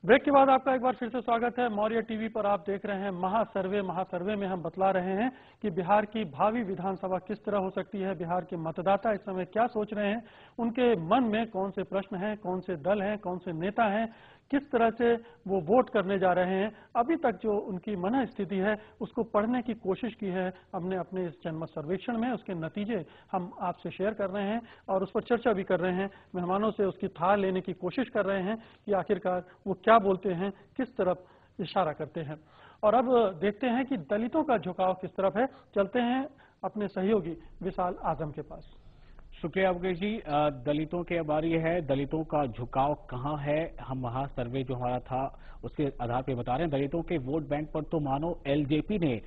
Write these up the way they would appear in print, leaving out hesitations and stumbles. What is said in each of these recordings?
Break के बाद आपका एक बार फिर से स्वागत है। मौर्य टीवी पर आप देख रहे हैं महासर्वे में हम बतला रहे हैं कि बिहार की भावी विधानसभा किस तरह हो सकती है, बिहार के मतदाता इस समय क्या सोच रहे हैं, उनके मन में कौन से प्रश्न हैं, कौन से दल हैं, कौन से नेता हैं, किस तरह से वो वोट करने जा रहे हैं। अभी तक जो उनकी मन स्थिति है उसको पढ़ने की कोशिश की है हमने अपने इस जनमत सर्वेक्षण में। उसके नतीजे हम आपसे शेयर कर रहे हैं और उस पर चर्चा भी कर रहे हैं। मेहमानों से उसकी थाह लेने की कोशिश कर रहे हैं कि आखिरकार वो क्या बोलते हैं, किस तरफ इशारा करते हैं। और अब देखते हैं कि दलितों का झुकाव किस तरफ है। चलते हैं अपने सहयोगी विशाल आजम के पास। शुक्रिया अवकेश जी। दलितों के बारे है, दलितों का झुकाव कहां है। हम वहां सर्वे जो हमारा था उसके आधार पर बता रहे हैं। दलितों के वोट बैंक पर तो मानो एलजेपी ने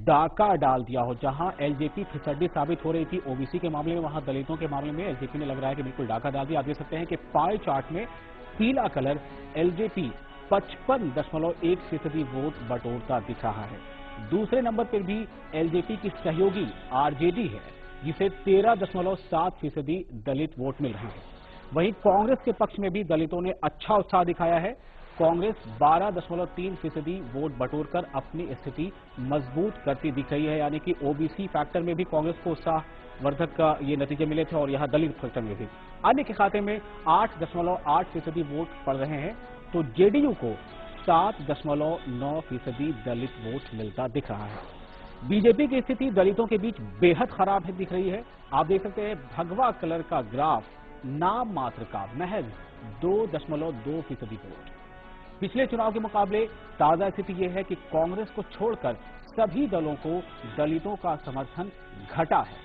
डाका डाल दिया हो। जहां एलजेपी फिसड्डी साबित हो रही थी ओबीसी के मामले में, वहां दलितों के मामले में एलजेपी ने लग रहा है कि बिल्कुल डाका डाल दिया। आप देख सकते हैं कि पाई चार्ट में पीला कलर एलजेपी 55.1% वोट बटोरता दिख रहा है। दूसरे नंबर पर भी एलजेपी की सहयोगी आरजेडी है, जिसे 13.7% दलित वोट मिल रहे हैं। वहीं कांग्रेस के पक्ष में भी दलितों ने अच्छा उत्साह दिखाया है। कांग्रेस 12.3% वोट बटोरकर अपनी स्थिति मजबूत करती दिख रही है। यानी कि ओबीसी फैक्टर में भी कांग्रेस को उत्साहवर्धक का ये नतीजे मिले थे और यहां दलित फैक्टर में भी। अन्य के खाते में 8.8% वोट पड़ रहे हैं, तो जेडीयू को 7.9% दलित वोट मिलता दिख रहा है। बीजेपी की स्थिति दलितों के बीच बेहद खराब है दिख रही है। आप देख सकते हैं भगवा कलर का ग्राफ, नाम मात्र का महज 2.2% वोट। पिछले चुनाव के मुकाबले ताजा स्थिति यह है कि कांग्रेस को छोड़कर सभी दलों को दलितों का समर्थन घटा है।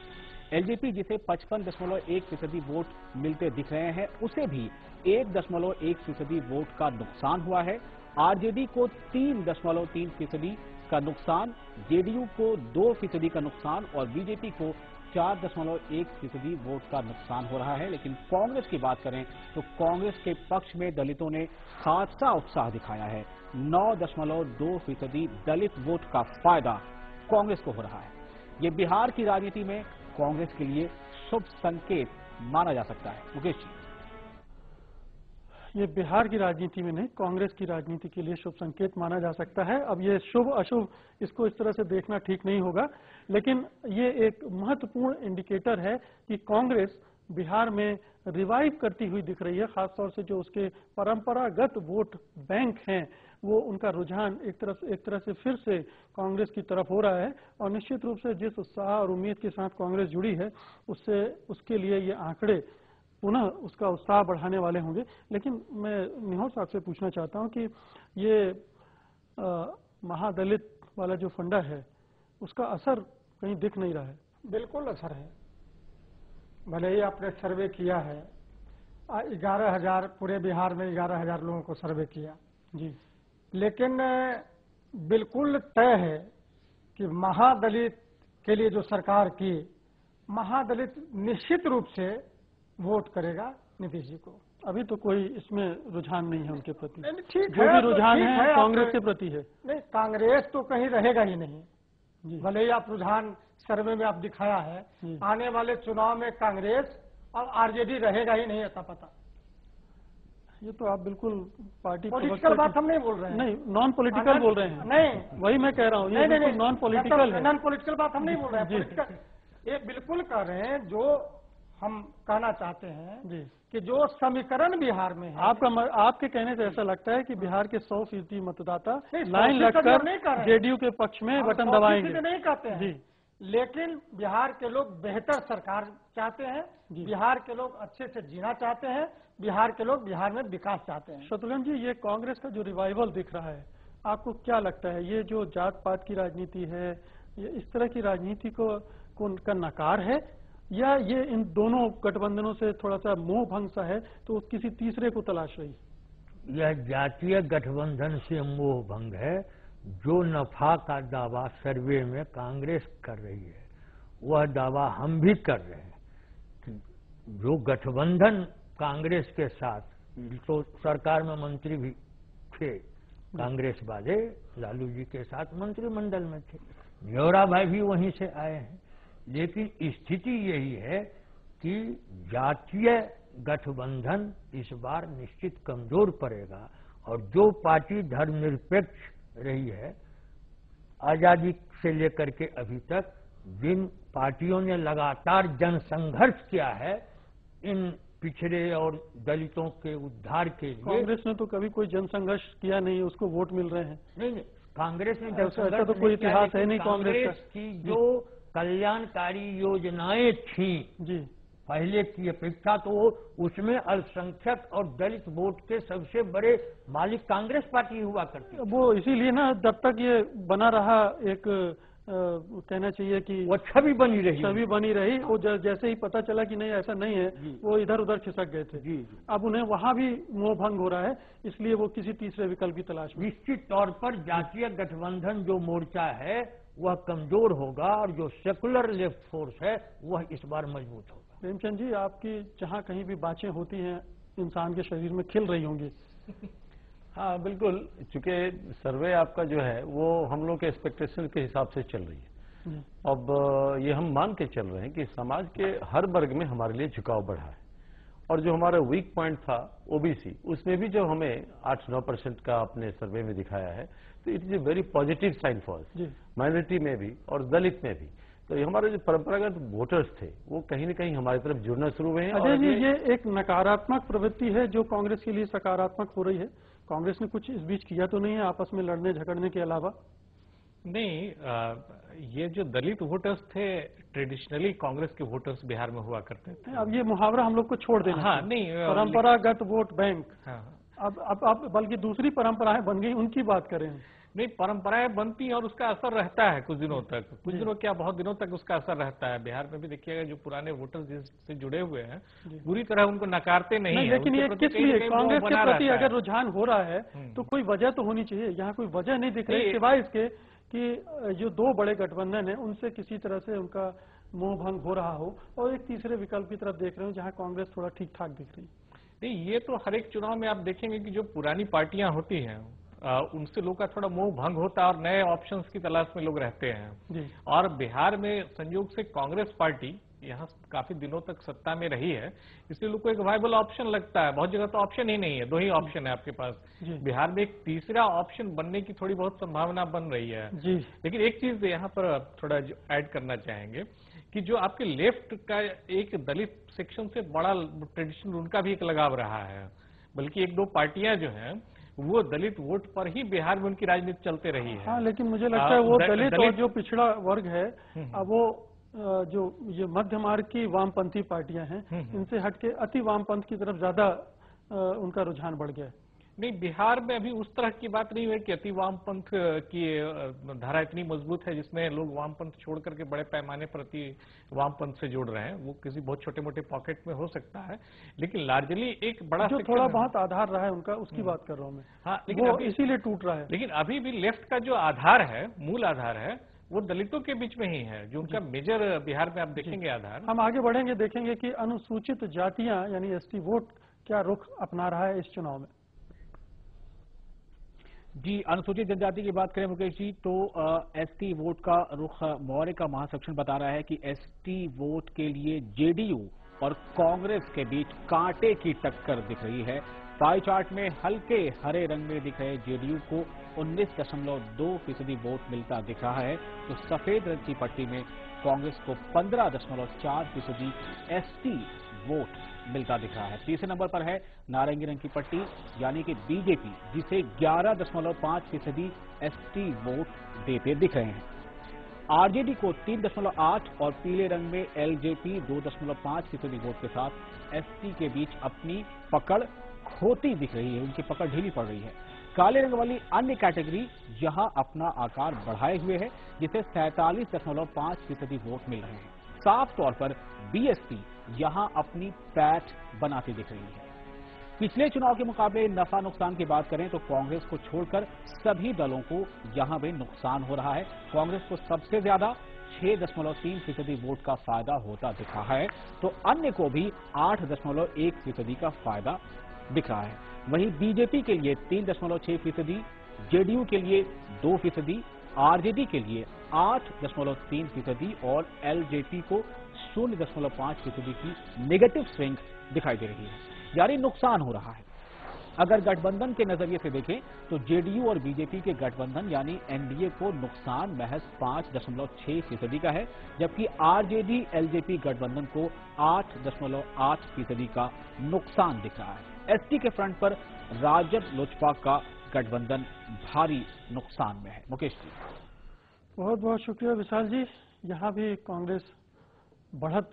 एलजेपी जिसे 55.1% वोट मिलते दिख रहे हैं, उसे भी 1.1% वोट का नुकसान हुआ है। आरजेडी को 3.3% का नुकसान, जेडीयू को 2% का नुकसान और बीजेपी को 4.1% वोट का नुकसान हो रहा है। लेकिन कांग्रेस की बात करें तो कांग्रेस के पक्ष में दलितों ने खासा उत्साह दिखाया है। 9.2% दलित वोट का फायदा कांग्रेस को हो रहा है। ये बिहार की राजनीति में कांग्रेस के लिए शुभ संकेत माना जा सकता है। मुकेश जी, ये बिहार की राजनीति में नहीं, कांग्रेस की राजनीति के लिए शुभ संकेत माना जा सकता है। अब ये शुभ अशुभ इसको इस तरह से देखना ठीक नहीं होगा, लेकिन ये एक महत्वपूर्ण इंडिकेटर है कि कांग्रेस बिहार में रिवाइव करती हुई दिख रही है। खासतौर से जो उसके परंपरागत वोट बैंक हैं, वो उनका रुझान एक तरह से फिर से कांग्रेस की तरफ हो रहा है। और निश्चित रूप से जिस उत्साह और उम्मीद के साथ कांग्रेस जुड़ी है, उसके लिए ये आंकड़े पुनः उसका उत्साह बढ़ाने वाले होंगे। लेकिन मैं निहोर साहब से पूछना चाहता हूं कि ये महादलित वाला जो फंडा है, उसका असर कहीं दिख नहीं रहा है। बिल्कुल असर है। भले ही आपने सर्वे किया है 11,000, पूरे बिहार में 11,000 लोगों को सर्वे किया जी, लेकिन बिल्कुल तय है कि महादलित के लिए जो सरकार की, महादलित निश्चित रूप से वोट करेगा नीतीश जी को। अभी तो कोई इसमें रुझान नहीं है उनके प्रति। ठीक जो है, भी रुझान ठीक है कांग्रेस के प्रति है। नहीं, कांग्रेस तो कहीं रहेगा ही नहीं जी। भले ही आप रुझान सर्वे में आप दिखाया है, आने वाले चुनाव में कांग्रेस और आरजेडी रहेगा ही नहीं, ऐसा पता। ये तो आप बिल्कुल पार्टी पॉलिटिकल बात हम नहीं बोल रहे हैं। नहीं, नॉन पॉलिटिकल बोल रहे हैं। नहीं, वही मैं कह रहा हूँ, ये बिल्कुल नॉन पॉलिटिकल है। नॉन पॉलिटिकल बात हम नहीं बोल रहे हैं। ये बिल्कुल कर रहे हैं जो हम कहना चाहते हैं जी, कि जो समीकरण बिहार में है। आपके कहने से ऐसा लगता है कि बिहार के 100% मतदाता लाइन लगकर जेडीयू के पक्ष में बटन दबाएंगे। नहीं कहते हैं जी, लेकिन बिहार के लोग बेहतर सरकार चाहते हैं, बिहार के लोग अच्छे से जीना चाहते हैं, बिहार के लोग बिहार में विकास चाहते हैं। शत्रुघ्न जी, ये कांग्रेस का जो रिवाइवल दिख रहा है, आपको क्या लगता है? ये जो जात पात की राजनीति है, ये इस तरह की राजनीति का नकार है, या ये इन दोनों गठबंधनों से थोड़ा सा मोह भंग सा है, तो किसी तीसरे को तलाश रही? यह जातीय गठबंधन से मोह भंग है। जो नफा का दावा सर्वे में कांग्रेस कर रही है, वह दावा हम भी कर रहे हैं। जो गठबंधन कांग्रेस के साथ, तो सरकार में मंत्री भी थे कांग्रेस वाले, लालू जी के साथ मंत्रिमंडल में थे, न्योरा भाई भी वहीं से आए हैं। लेकिन स्थिति यही है कि जातीय गठबंधन इस बार निश्चित कमजोर पड़ेगा और जो पार्टी धर्मनिरपेक्ष रही है आजादी से लेकर के अभी तक, जिन पार्टियों ने लगातार जनसंघर्ष किया है इन पिछड़े और दलितों के उद्धार के लिए। कांग्रेस ने तो कभी कोई जनसंघर्ष किया नहीं, उसको वोट मिल रहे हैं। नहीं, कांग्रेस ने ऐसा तो कोई इतिहास है नहीं कांग्रेस की जो कल्याणकारी योजनाएं थी जी पहले की अपेक्षा, तो उसमें अल्पसंख्यक और दलित वोट के सबसे बड़े मालिक कांग्रेस पार्टी हुआ करती। वो इसीलिए ना, जब तक ये बना रहा एक कहना चाहिए कि वो छवि बनी रही, वो जैसे ही पता चला कि नहीं ऐसा नहीं है, वो इधर उधर खिसक गए थे। जी। अब उन्हें वहां भी मोह भंग हो रहा है, इसलिए वो किसी तीसरे विकल्प की तलाश में। निश्चित तौर पर जातीय गठबंधन जो मोर्चा है वह कमजोर होगा और जो सेकुलर लेफ्ट फोर्स है वह इस बार मजबूत होगा। प्रेमचंद जी, आपकी जहाँ कहीं भी बातें होती हैं इंसान के शरीर में खिल रही होंगी। हाँ बिल्कुल, चूंकि सर्वे आपका जो है वो हम लोग के एक्सपेक्टेशन के हिसाब से चल रही है। अब ये हम मान के चल रहे हैं कि समाज के हर वर्ग में हमारे लिए झुकाव बढ़ा है, और जो हमारा वीक पॉइंट था ओबीसी, उसमें भी जो हमें 8-9% का अपने सर्वे में दिखाया है, तो it is a very positive sign for us. Minority में भी और दलित में भी, तो ये हमारे जो परंपरागत वोटर्स थे वो कहीं न कहीं हमारी तरफ जुड़ना शुरू हुए हैं। अजय जी, ये एक नकारात्मक प्रवृत्ति है जो कांग्रेस के लिए सकारात्मक हो रही है। कांग्रेस ने कुछ इस बीच किया तो नहीं है आपस में लड़ने झगड़ने के अलावा? नहीं, ये जो दलित वोटर्स थे ट्रेडिशनली कांग्रेस के वोटर्स बिहार में हुआ करते थे। अब ये मुहावरा हम लोग को छोड़ देना। हाँ, नहीं, परंपरागत वोट बैंक। हाँ, अब बल्कि दूसरी परंपराएं बन गई, उनकी बात करें। नहीं, परंपराएं बनती हैं और उसका असर रहता है कुछ दिनों तक, कुछ दिनों क्या बहुत दिनों तक उसका असर रहता है। बिहार में भी देखिएगा जो पुराने वोटर्स जिससे जुड़े हुए हैं पूरी तरह उनको नकारते नहीं है। लेकिन ये किस लिए कांग्रेस के प्रति अगर रुझान हो रहा है तो कोई वजह तो होनी चाहिए। यहाँ कोई वजह नहीं दिख रही सिवाय इसके कि जो दो बड़े गठबंधन है उनसे किसी तरह से उनका मोह भंग हो रहा हो, और एक तीसरे विकल्प की तरफ देख रहे हो जहाँ कांग्रेस थोड़ा ठीक ठाक दिख रही है। नहीं, ये तो हर एक चुनाव में आप देखेंगे कि जो पुरानी पार्टियां होती हैं उनसे लोग का थोड़ा मोह भंग होता है और नए ऑप्शंस की तलाश में लोग रहते हैं। और बिहार में संयोग से कांग्रेस पार्टी यहाँ काफी दिनों तक सत्ता में रही है, इसलिए लोग को एक वायबल ऑप्शन लगता है। बहुत जगह तो ऑप्शन ही नहीं है, दो ही ऑप्शन है आपके पास। बिहार में एक तीसरा ऑप्शन बनने की थोड़ी बहुत संभावना बन रही है। लेकिन एक चीज यहाँ पर थोड़ा ऐड करना चाहेंगे कि जो आपके लेफ्ट का एक दलित सेक्शन से बड़ा ट्रेडिशन उनका भी एक लगाव रहा है, बल्कि एक दो पार्टियां जो हैं वो दलित वोट पर ही बिहार में उनकी राजनीति चलते रही है। हाँ, लेकिन मुझे लगता है वो दलित और जो पिछड़ा वर्ग है, अब वो जो ये मध्य मार्ग की वामपंथी पार्टियां हैं, इनसे हटके अति वामपंथ की तरफ ज्यादा उनका रुझान बढ़ गया है। नहीं, बिहार में अभी उस तरह की बात नहीं है कि अति वामपंथ की धारा इतनी मजबूत है जिसमें लोग वामपंथ छोड़ करके बड़े पैमाने पर अति वामपंथ से जोड़ रहे हैं। वो किसी बहुत छोटे मोटे पॉकेट में हो सकता है, लेकिन लार्जली एक बड़ा जो थोड़ा बहुत आधार रहा है उनका, उसकी बात कर रहा हूँ मैं। हाँ, लेकिन इसीलिए टूट रहा है। लेकिन अभी भी लेफ्ट का जो आधार है, मूल आधार है, वो दलितों के बीच में ही है, जो उनका मेजर बिहार में आप देखेंगे आधार। हम आगे बढ़ेंगे, देखेंगे कि अनुसूचित जातियां यानी एसटी वोट क्या रुख अपना रहा है इस चुनाव में। जी, अनुसूचित जनजाति की बात करें मुकेश जी, तो एसटी वोट का रुख मौर्य का महासंगठन बता रहा है कि एसटी वोट के लिए जेडीयू और कांग्रेस के बीच कांटे की टक्कर दिख रही है। पाई चार्ट में हल्के हरे रंग में दिख रहे जेडीयू को 19.2% वोट मिलता दिख रहा है, तो सफेद रंग की पट्टी में कांग्रेस को 15.4% एसटी वोट मिलता दिख रहा है। तीसरे नंबर पर है नारंगी रंग की पट्टी यानी कि बीजेपी, जिसे 11.5% एसटी वोट देते दिख रहे हैं। आरजेडी को 3.8 और पीले रंग में एलजेपी 2.5% वोट के साथ एसटी के बीच अपनी पकड़ खोती दिख रही है, उनकी पकड़ ढीली पड़ रही है। काले रंग वाली अन्य कैटेगरी यहां अपना आकार बढ़ाए हुए है, जिसे 47.5% वोट मिल रहे हैं। साफ तौर पर बीएसपी यहां अपनी पैठ बनाती दिख रही है। पिछले चुनाव के मुकाबले नफा नुकसान की बात करें तो कांग्रेस को छोड़कर सभी दलों को यहां भी नुकसान हो रहा है। कांग्रेस को सबसे ज्यादा 6.3% वोट का फायदा होता दिख रहा है, तो अन्य को भी 8.1% का फायदा दिख रहा है। वहीं बीजेपी के लिए 3.6%, जेडीयू के लिए 2%, आरजेडी के लिए 8.3% और एलजेपी को 0.5% की नेगेटिव स्विंग दिखाई दे रही है, यानी नुकसान हो रहा है। अगर गठबंधन के नजरिए से देखें तो जेडीयू और बीजेपी के गठबंधन यानी एनडीए को नुकसान महज 5.6% का है, जबकि आरजेडी एलजेपी गठबंधन को 8.8% का नुकसान दिख रहा है। एसटी के फ्रंट पर राजद लोजपा का गठबंधन भारी नुकसान में है। मुकेश जी, बहुत बहुत शुक्रिया विशाल जी। यहाँ भी कांग्रेस बढ़त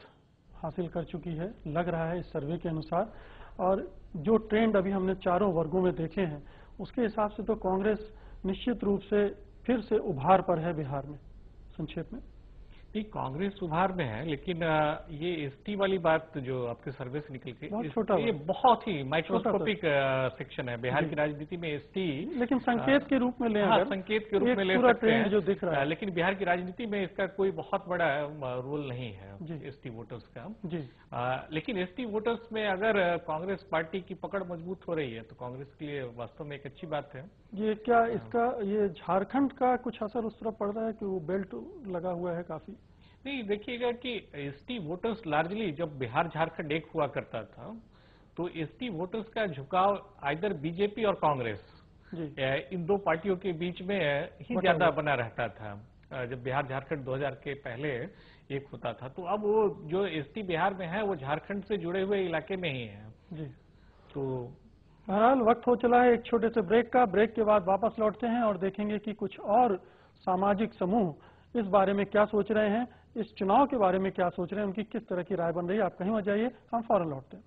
हासिल कर चुकी है, लग रहा है इस सर्वे के अनुसार, और जो ट्रेंड अभी हमने चारों वर्गों में देखे हैं उसके हिसाब से तो कांग्रेस निश्चित रूप से फिर से उभार पर है बिहार में। संक्षेप में नहीं, कांग्रेस उभार में है, लेकिन ये एसटी वाली बात जो आपके सर्वे से निकल के ये बहुत ही माइक्रोस्कोपिक सेक्शन है बिहार की राजनीति में एसटी, लेकिन संकेत के रूप में ले, संकेत के रूप में ले सकते हैं जो दिख रहा है, लेकिन बिहार की राजनीति में इसका कोई बहुत बड़ा रोल नहीं है एसटी वोटर्स का जी। लेकिन एसटी वोटर्स में अगर कांग्रेस पार्टी की पकड़ मजबूत हो रही है तो कांग्रेस के लिए वास्तव में एक अच्छी बात है। ये क्या इसका ये झारखंड का कुछ असर उस तरह पड़ रहा है कि वो बेल्ट लगा हुआ है काफी? नहीं, देखिएगा कि एसटी वोटर्स लार्जली जब बिहार झारखंड एक हुआ करता था तो एसटी वोटर्स का झुकाव आइदर बीजेपी और कांग्रेस इन दो पार्टियों के बीच में ही ज्यादा बना रहता था जब बिहार झारखंड 2000 के पहले एक होता था। तो अब वो जो एसटी बिहार में है वो झारखंड से जुड़े हुए इलाके में ही है जी। तो बहरहाल वक्त हो चला है एक छोटे से ब्रेक का। ब्रेक के बाद वापस लौटते हैं और देखेंगे कि कुछ और सामाजिक समूह इस बारे में क्या सोच रहे हैं, इस चुनाव के बारे में क्या सोच रहे हैं, उनकी किस तरह की राय बन रही है। आप कहीं मत जाइए, हम फौरन लौटते हैं।